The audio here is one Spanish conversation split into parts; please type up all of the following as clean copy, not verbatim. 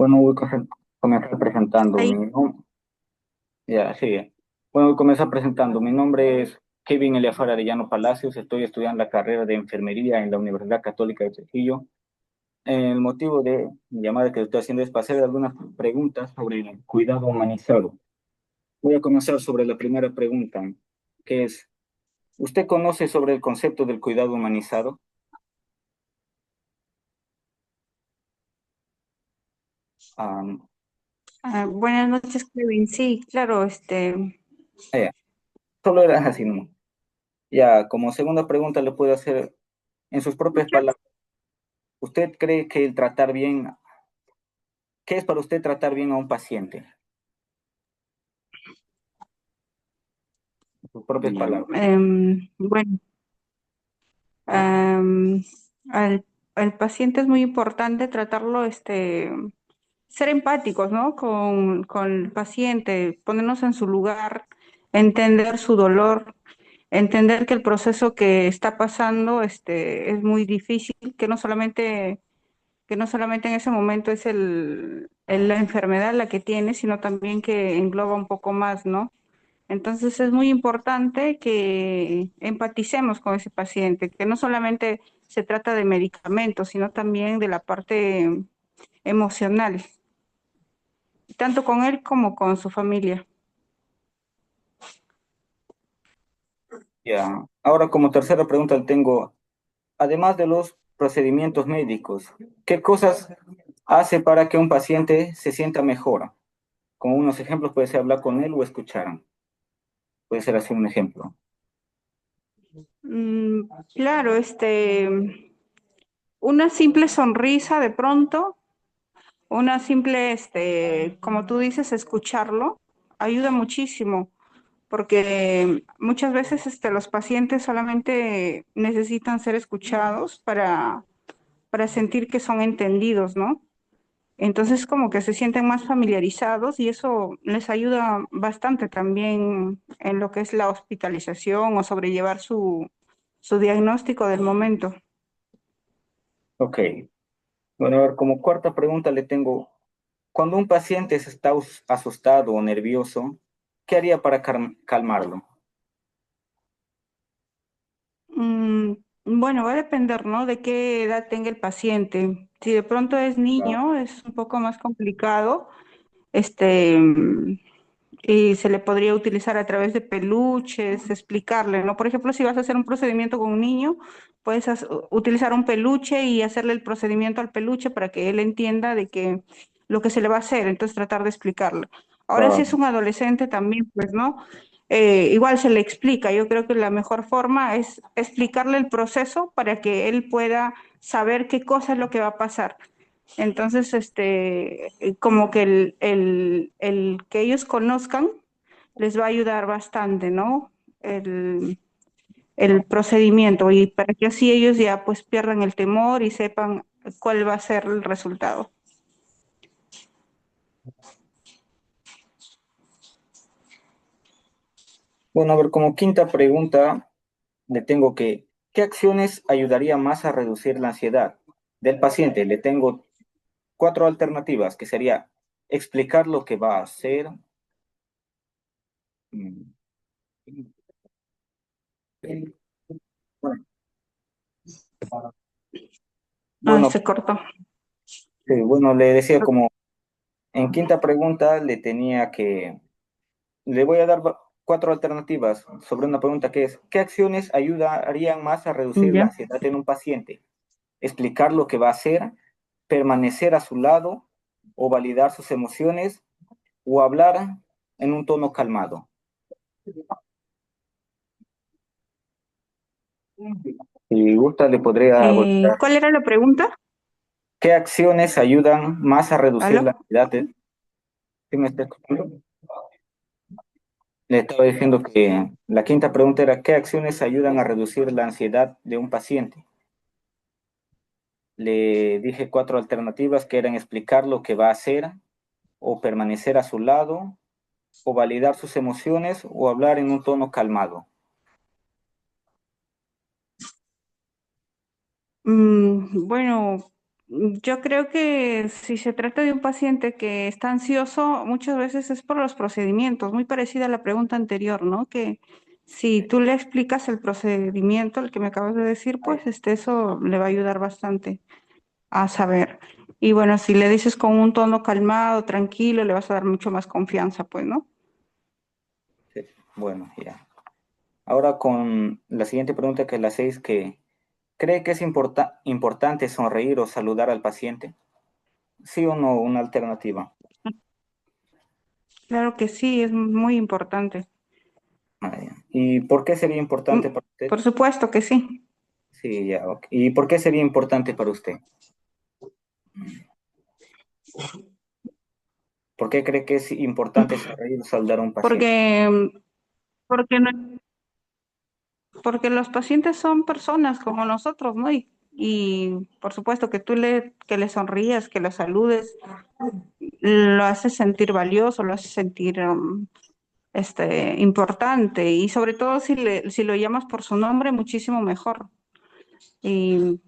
Bueno, comenzar presentando Ahí, mi nombre. Ya, sigue. Bueno, voy a comenzar presentando. Mi nombre es Kevin Eliafar Arellano Palacios. Estoy estudiando la carrera de enfermería en la Universidad Católica de Trujillo. El motivo de mi llamada que estoy haciendo es para hacer algunas preguntas sobre el cuidado humanizado. Voy a comenzar sobre la primera pregunta, que es, ¿usted conoce sobre el concepto del cuidado humanizado? Ah, buenas noches, Kevin. Sí, claro, eh, solo era así, ¿no? Ya, como segunda pregunta le puedo hacer en sus propias palabras. ¿Usted cree que el tratar bien, qué es para usted tratar bien a un paciente? En sus propias ya, palabras. bueno, am, al, al paciente es muy importante tratarlo, ser empáticos, ¿no? Con el paciente, ponernos en su lugar, entender su dolor, entender que el proceso que está pasando, es muy difícil, que no solamente en ese momento es la enfermedad la que tiene, sino también que engloba un poco más, ¿no? Entonces es muy importante que empaticemos con ese paciente, que no solamente se trata de medicamentos, sino también de la parte emocional, tanto con él como con su familia. Ya. Ahora, como tercera pregunta, le tengo, además de los procedimientos médicos, ¿qué cosas hace para que un paciente se sienta mejor? Con unos ejemplos puede ser hablar con él o escuchar. Puede ser así un ejemplo. Mm, claro, una simple sonrisa de pronto, una simple, como tú dices, escucharlo, ayuda muchísimo, porque muchas veces, los pacientes solamente necesitan ser escuchados para sentir que son entendidos, ¿no? Entonces como que se sienten más familiarizados y eso les ayuda bastante también en lo que es la hospitalización o sobrellevar su diagnóstico del momento. Ok. Bueno, a ver, como cuarta pregunta le tengo, cuando un paciente está asustado o nervioso, ¿qué haría para calmarlo? Mm, bueno, va a depender, ¿no? De qué edad tenga el paciente. Si de pronto es niño, es un poco más complicado, este, y se le podría utilizar a través de peluches, explicarle, ¿no? Por ejemplo, si vas a hacer un procedimiento con un niño, puedes utilizar un peluche y hacerle el procedimiento al peluche para que él entienda de que lo que se le va a hacer, entonces tratar de explicarlo. Ahora, si es un adolescente también, pues, ¿no? Igual se le explica. Yo creo que la mejor forma es explicarle el proceso para que él pueda saber qué cosa es lo que va a pasar. Entonces, como que el que ellos conozcan les va a ayudar bastante, ¿no? El, el procedimiento y para que así ellos ya pues pierdan el temor y sepan cuál va a ser el resultado. Bueno, a ver, como quinta pregunta, le tengo que, ¿qué acciones ayudaría más a reducir la ansiedad del paciente? Le tengo cuatro alternativas, que sería explicar lo que va a hacer. mm, Ah, Bueno, se cortó. bueno, le decía como en quinta pregunta le voy a dar cuatro alternativas sobre una pregunta que es, ¿qué acciones ayudarían más a reducir la Ya. ansiedad en un paciente? Explicar lo que va a hacer, permanecer a su lado o validar sus emociones o hablar en un tono calmado. Si gusta, le podría volver. ¿Cuál era la pregunta? ¿Qué acciones ayudan más a reducir ¿Aló? la ansiedad? ¿Sí me está escuchando? Le estaba diciendo que la quinta pregunta era, ¿qué acciones ayudan a reducir la ansiedad de un paciente? Le dije cuatro alternativas que eran explicar lo que va a hacer, o permanecer a su lado, o validar sus emociones, o hablar en un tono calmado. Bueno. Yo creo que si se trata de un paciente que está ansioso, muchas veces es por los procedimientos, muy parecida a la pregunta anterior, ¿no? Que si tú le explicas el procedimiento, el que me acabas de decir, pues eso le va a ayudar bastante a saber. Y bueno, si le dices con un tono calmado, tranquilo, le vas a dar mucho más confianza, pues, ¿no? Sí. Bueno, ya. Ahora con la siguiente pregunta, que es la 6, que ¿cree que es importante sonreír o saludar al paciente? ¿Sí o no? Una alternativa. Claro que sí, es muy importante. Ah, ya. ¿Y por qué sería importante Mm, para usted? Por supuesto que sí. Sí, ya, ok. ¿Y por qué sería importante para usted? ¿Por qué cree que es importante sonreír o saludar a un paciente? Porque, porque, porque los pacientes son personas como nosotros, ¿no? Y por supuesto que que le sonrías, que le saludes, lo hace sentir valioso, lo hace sentir importante y sobre todo si lo llamas por su nombre, muchísimo mejor. Y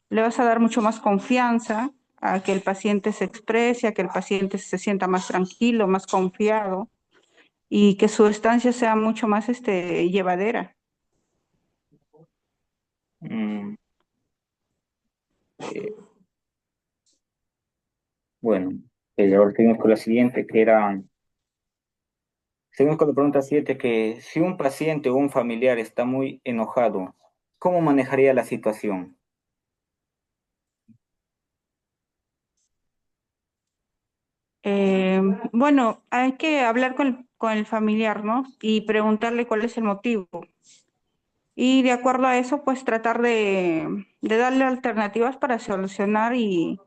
le vas a dar mucho más confianza a que el paciente se exprese, a que el paciente se sienta más tranquilo, más confiado y que su estancia sea mucho más llevadera. Mm, eh, bueno, ahora seguimos con la siguiente, que era, seguimos con la pregunta 7, que si un paciente o un familiar está muy enojado, ¿cómo manejaría la situación? Eh, bueno, hay que hablar con el familiar, ¿no? Y preguntarle cuál es el motivo. Y de acuerdo a eso, pues tratar de darle alternativas para solucionar y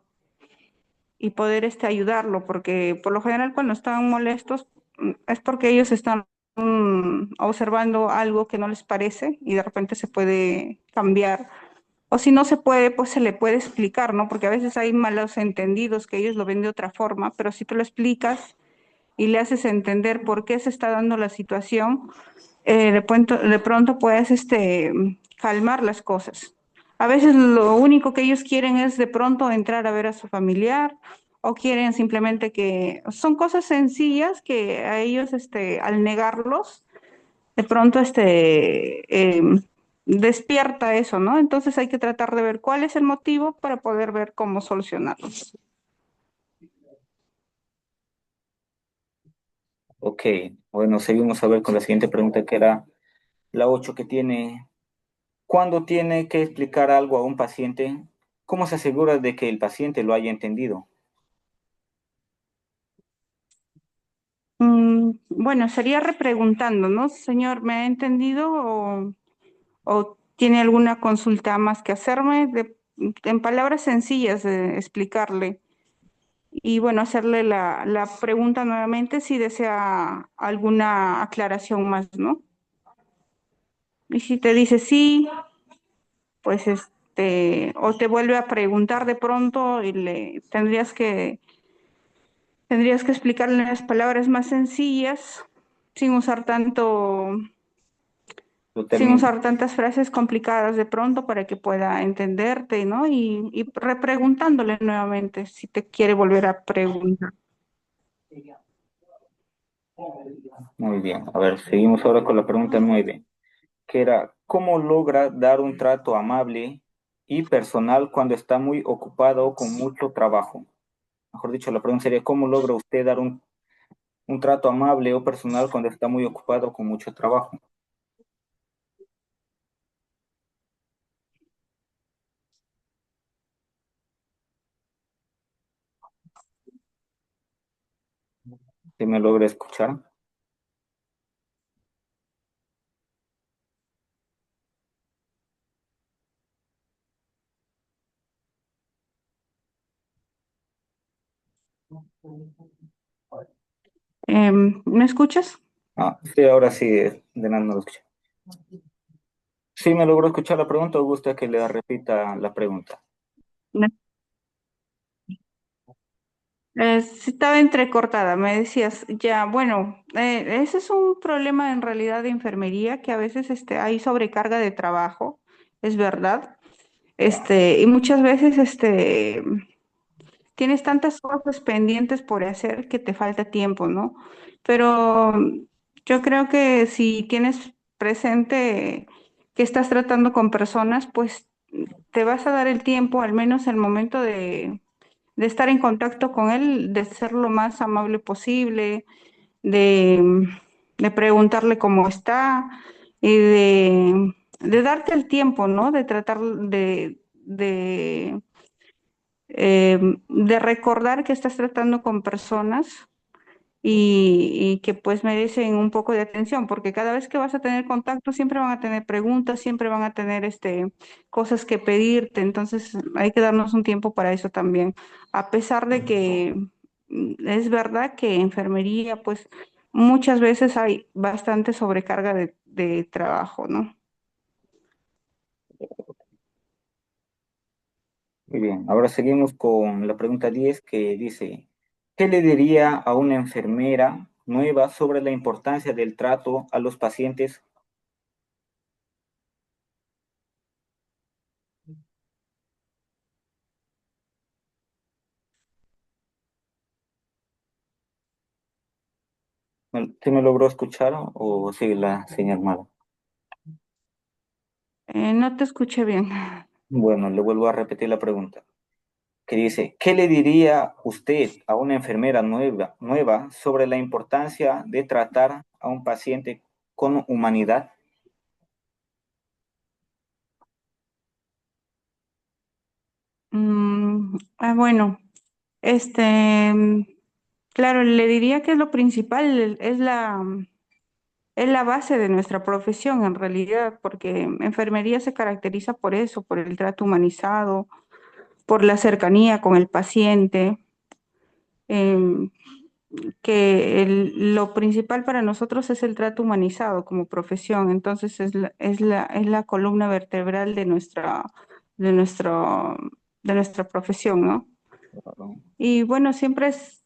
poder ayudarlo, porque por lo general cuando están molestos es porque ellos están observando algo que no les parece y de repente se puede cambiar. O si no se puede, pues se le puede explicar, ¿no? Porque a veces hay malos entendidos que ellos lo ven de otra forma, pero si tú lo explicas y le haces entender por qué se está dando la situación, de pronto puedes calmar las cosas. A veces lo único que ellos quieren es de pronto entrar a ver a su familiar o quieren simplemente que son cosas sencillas que a ellos al negarlos, de pronto despierta eso, ¿no? Entonces hay que tratar de ver cuál es el motivo para poder ver cómo solucionarlo. Ok, bueno, seguimos a ver con la siguiente pregunta, que era la 8, que tiene, ¿cuándo tiene que explicar algo a un paciente? ¿Cómo se asegura de que el paciente lo haya entendido? Bueno, sería repreguntando, ¿no? Señor, ¿me ha entendido o tiene alguna consulta más que hacerme? En palabras sencillas, explicarle. Y bueno, hacerle la pregunta nuevamente si desea alguna aclaración más, ¿no? Y si te dice sí, pues o te vuelve a preguntar de pronto y le tendrías que explicarle en las palabras más sencillas, sin usar Lo sin termino. usar tantas frases complicadas de pronto para que pueda entenderte, ¿no? Y repreguntándole nuevamente si te quiere volver a preguntar. Muy bien, a ver, seguimos ahora con la pregunta 9, que era, ¿cómo logra dar un trato amable y personal cuando está muy ocupado o con mucho trabajo? Mejor dicho, la pregunta sería, ¿cómo logra usted dar un trato amable o personal cuando está muy ocupado o con mucho trabajo? ¿Sí me logra escuchar? ¿Me escuchas? Ah, sí, ahora sí, de nada no lo escuché. ¿Sí me logró escuchar la pregunta o gusta que le repita la pregunta? Sí, estaba entrecortada, me decías, ya, bueno, ese es un problema en realidad de enfermería, que a veces hay sobrecarga de trabajo, es verdad. Y muchas veces, tienes tantas cosas pendientes por hacer que te falta tiempo, ¿no? Pero yo creo que si tienes presente que estás tratando con personas, pues te vas a dar el tiempo, al menos el momento de estar en contacto con él, de ser lo más amable posible, de, de preguntarle cómo está y de darte el tiempo, ¿no? De tratar de recordar que estás tratando con personas y que pues merecen un poco de atención, porque cada vez que vas a tener contacto siempre van a tener preguntas, siempre van a tener cosas que pedirte, entonces hay que darnos un tiempo para eso también, a pesar de que es verdad que enfermería pues muchas veces hay bastante sobrecarga de trabajo, ¿no? Muy bien, ahora seguimos con la pregunta 10 que dice, ¿qué le diría a una enfermera nueva sobre la importancia del trato a los pacientes? ¿Se me logró escuchar o sigue la señal mala? No te escuché bien. Bueno, le vuelvo a repetir la pregunta, que dice, ¿qué le diría usted a una enfermera nueva sobre la importancia de tratar a un paciente con humanidad? Bueno, este, mm, claro, le diría que es lo principal, es la base de nuestra profesión en realidad, porque enfermería se caracteriza por eso, por el trato humanizado, por la cercanía con el paciente, em, lo principal para nosotros es el trato humanizado como profesión, entonces es la columna vertebral de nuestro, de nuestra profesión, ¿no? Y bueno, siempre es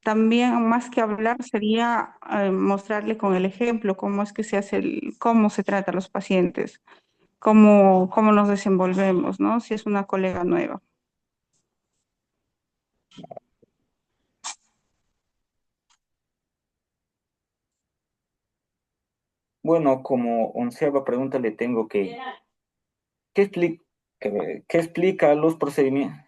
también más que hablar, sería mostrarle con el ejemplo cómo es que se hace cómo se trata a los pacientes, cómo nos desenvolvemos, ¿no? Si es una colega nueva. Bueno, como onceava pregunta le tengo que, ¿qué expli- qué explica los procedimientos?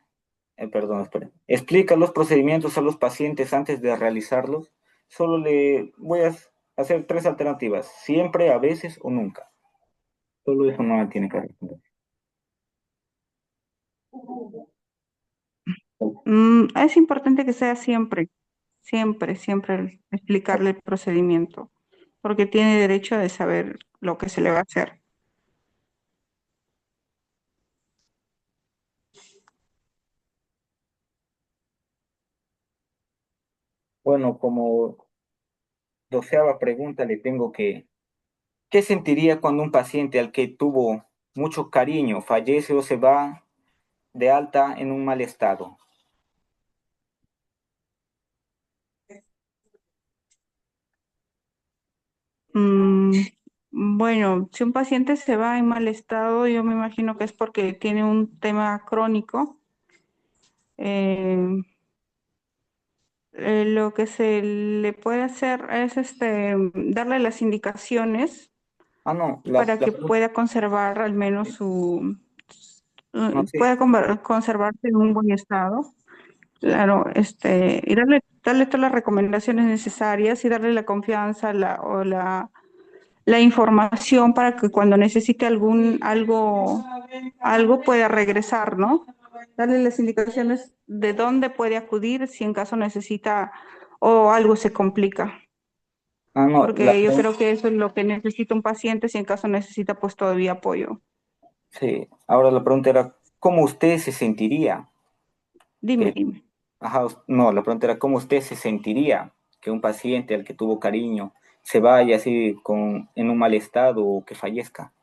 Perdón, espera. Explica los procedimientos a los pacientes antes de realizarlos. Solo le voy a hacer tres alternativas, siempre, a veces o nunca. Solo eso no me tiene que responder. Es importante que sea siempre explicarle el procedimiento, porque tiene derecho de saber lo que se le va a hacer. Bueno, como doceava pregunta le tengo que, ¿qué sentiría cuando un paciente al que tuvo mucho cariño fallece o se va de alta en un mal estado? Mm, bueno, si un paciente se va en mal estado, yo me imagino que es porque tiene un tema crónico. Eh, lo que se le puede hacer es darle las indicaciones Ah, no, para la que pregunta, pueda conservar al menos no sé. pueda conservarse en un buen estado. Claro, y darle todas las recomendaciones necesarias y darle la confianza la información para que cuando necesite algo pueda regresar, ¿no? Darle las indicaciones de dónde puede acudir si en caso necesita o algo se complica, Ah, no, porque yo creo que eso es lo que necesita un paciente si en caso necesita pues todavía apoyo. sí. Ahora la pregunta era, ¿cómo usted se sentiría? Dime, Que, dime. ajá, no, la pregunta era, ¿cómo usted se sentiría que un paciente al que tuvo cariño se vaya así en un mal estado o que fallezca?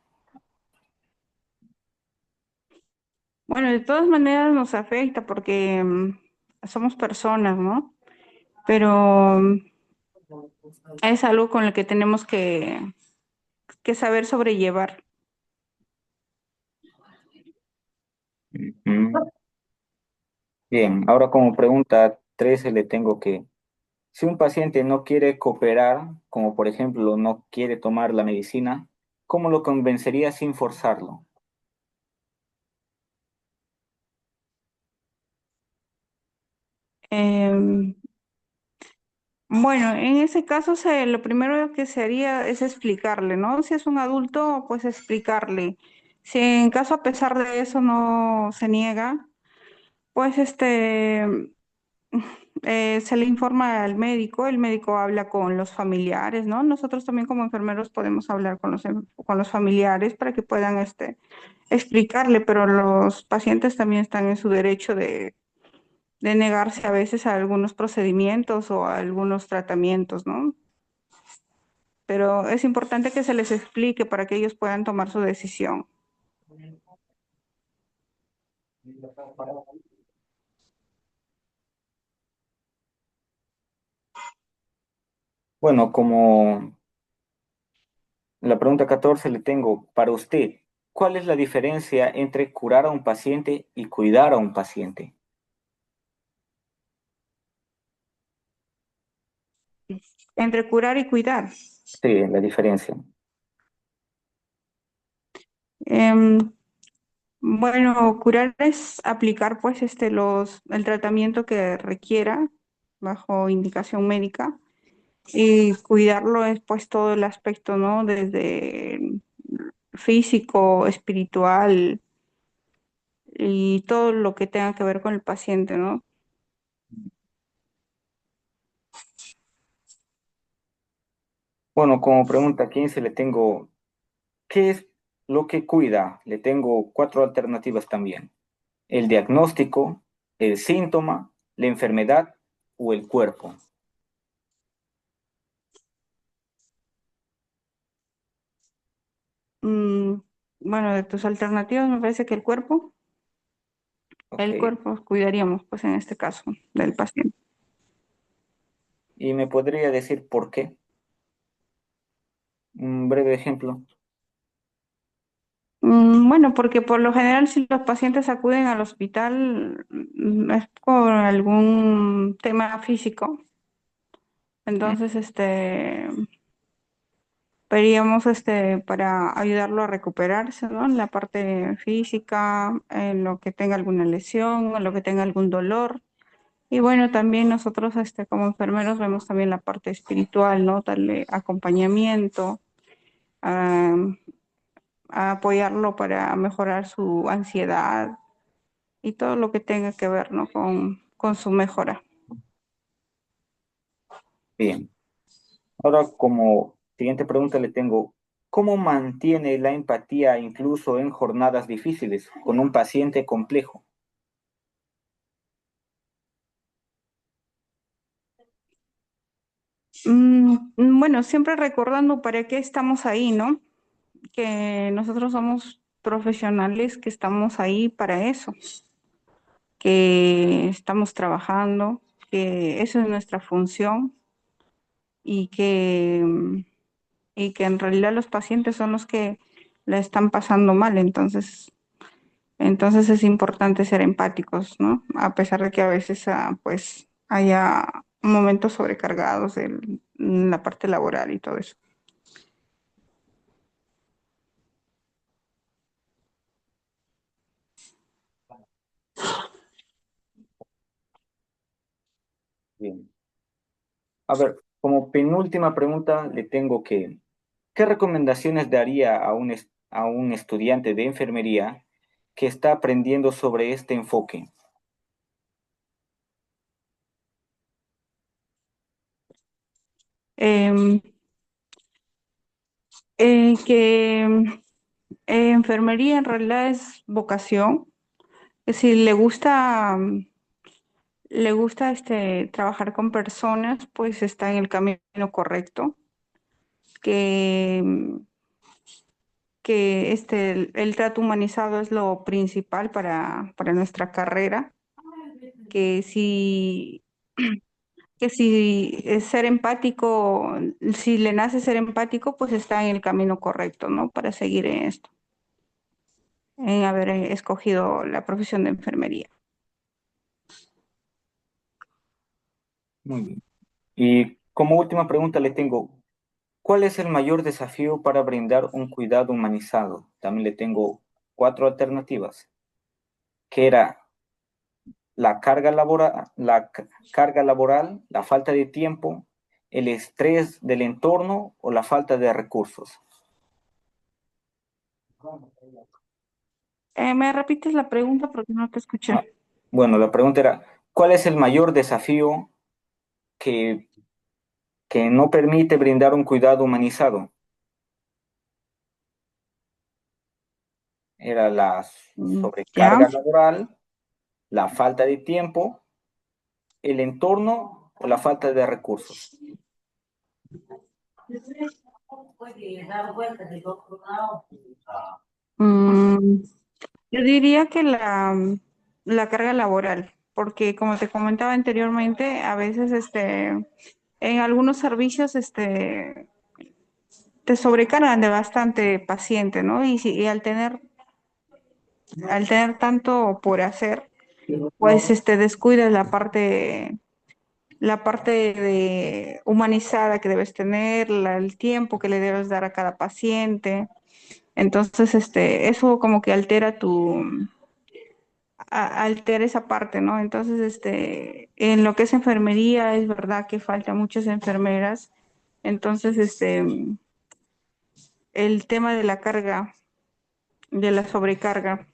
Bueno, de todas maneras nos afecta porque somos personas, ¿no? Pero es algo con el que tenemos que saber sobrellevar. Ujú. Bien, ahora como pregunta 13 le tengo que, si un paciente no quiere cooperar, como por ejemplo no quiere tomar la medicina, ¿cómo lo convencería sin forzarlo? Em, bueno, en ese caso lo primero que se haría es explicarle, ¿no? Si es un adulto, pues explicarle. Si en caso a pesar de eso no se niega, pues se le informa al médico, el médico habla con los familiares, ¿no? Nosotros también como enfermeros podemos hablar con con los familiares para que puedan explicarle, pero los pacientes también están en su derecho de negarse a veces a algunos procedimientos o a algunos tratamientos, ¿no? Pero es importante que se les explique para que ellos puedan tomar su decisión. Bueno, como la pregunta 14 le tengo para usted, ¿cuál es la diferencia entre curar a un paciente y cuidar a un paciente? Entre curar y cuidar. Sí, la diferencia. Em, bueno, curar es aplicar pues el tratamiento que requiera bajo indicación médica y cuidarlo es pues todo el aspecto, ¿no? Desde físico, espiritual y todo lo que tenga que ver con el paciente, ¿no? Bueno, como pregunta 15 le tengo, ¿qué es lo que cuida? Le tengo cuatro alternativas también. El diagnóstico, el síntoma, la enfermedad o el cuerpo. Mm, bueno, de tus alternativas me parece que Ok. el cuerpo cuidaríamos pues en este caso del paciente. ¿Y me podría decir por qué? Un breve ejemplo. Bueno, porque por lo general si los pacientes acuden al hospital es por algún tema físico. Mm, Entonces, veríamos para ayudarlo a recuperarse, ¿no? En la parte física, en lo que tenga alguna lesión, en lo que tenga algún dolor. Y bueno, también nosotros como enfermeros vemos también la parte espiritual, ¿no? Darle acompañamiento, a, a apoyarlo para mejorar su ansiedad y todo lo que tenga que ver, ¿no? Con su mejora. Bien. Ahora, como siguiente pregunta le tengo, ¿cómo mantiene la empatía incluso en jornadas difíciles con un paciente complejo? Bueno, siempre recordando para qué estamos ahí, ¿no? Que nosotros somos profesionales, que estamos ahí para eso, que estamos trabajando, que eso es nuestra función y y que en realidad los pacientes son los que la están pasando mal. Entonces es importante ser empáticos, ¿no? A pesar de que a veces pues haya momentos sobrecargados en la parte laboral y todo eso. Bien. A ver, como penúltima pregunta le tengo que, ¿qué recomendaciones daría a a un estudiante de enfermería que está aprendiendo sobre este enfoque? Em, que enfermería en realidad es vocación. Si le gusta trabajar con personas, pues está en el camino correcto. Que, que el trato humanizado es lo principal para nuestra carrera. Que si, que si es ser empático, si le nace ser empático, pues está en el camino correcto, ¿no? Para seguir en esto. en haber escogido la profesión de enfermería. Muy bien. Y como última pregunta le tengo, ¿cuál es el mayor desafío para brindar un cuidado humanizado? También le tengo cuatro alternativas, que era carga laboral, la falta de tiempo, el estrés del entorno o la falta de recursos. ¿Me repites la pregunta porque no te escuché? Ah, bueno, la pregunta era, ¿cuál es el mayor desafío que, que no permite brindar un cuidado humanizado? Era la Ya. sobrecarga laboral, la falta de tiempo, el entorno o la falta de recursos. Mm, yo diría que la carga laboral, porque como te comentaba anteriormente, a veces en algunos servicios te sobrecargan de bastante paciente, ¿no? Y al tener tanto por hacer, pues descuidas la parte de humanizada que debes tener, el tiempo que le debes dar a cada paciente. Entonces, eso como que altera esa parte, ¿no? Entonces, en lo que es enfermería, es verdad que faltan muchas enfermeras. Entonces, el tema de la carga, de la sobrecarga,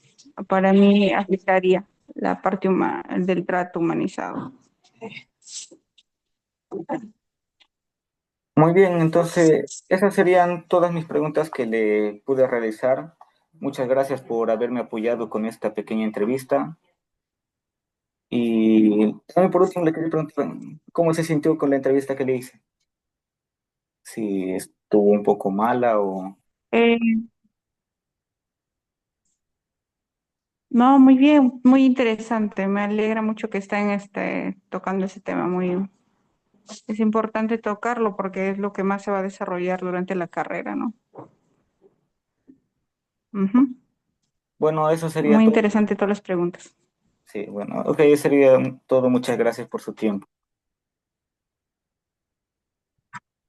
para mí afectaría la parte del trato humanizado. Muy bien, entonces esas serían todas mis preguntas que le pude realizar. Muchas gracias por haberme apoyado con esta pequeña entrevista. Y también por último le quería preguntar cómo se sintió con la entrevista que le hice. Si estuvo un poco mala o... Eh, no, muy bien, muy interesante. Me alegra mucho que estén tocando ese tema. Es importante tocarlo porque es lo que más se va a desarrollar durante la carrera, ¿no? Ujú. Bueno, eso sería Muy todo. interesante todas las preguntas. Sí, bueno, ok, eso sería todo. Muchas gracias por su tiempo.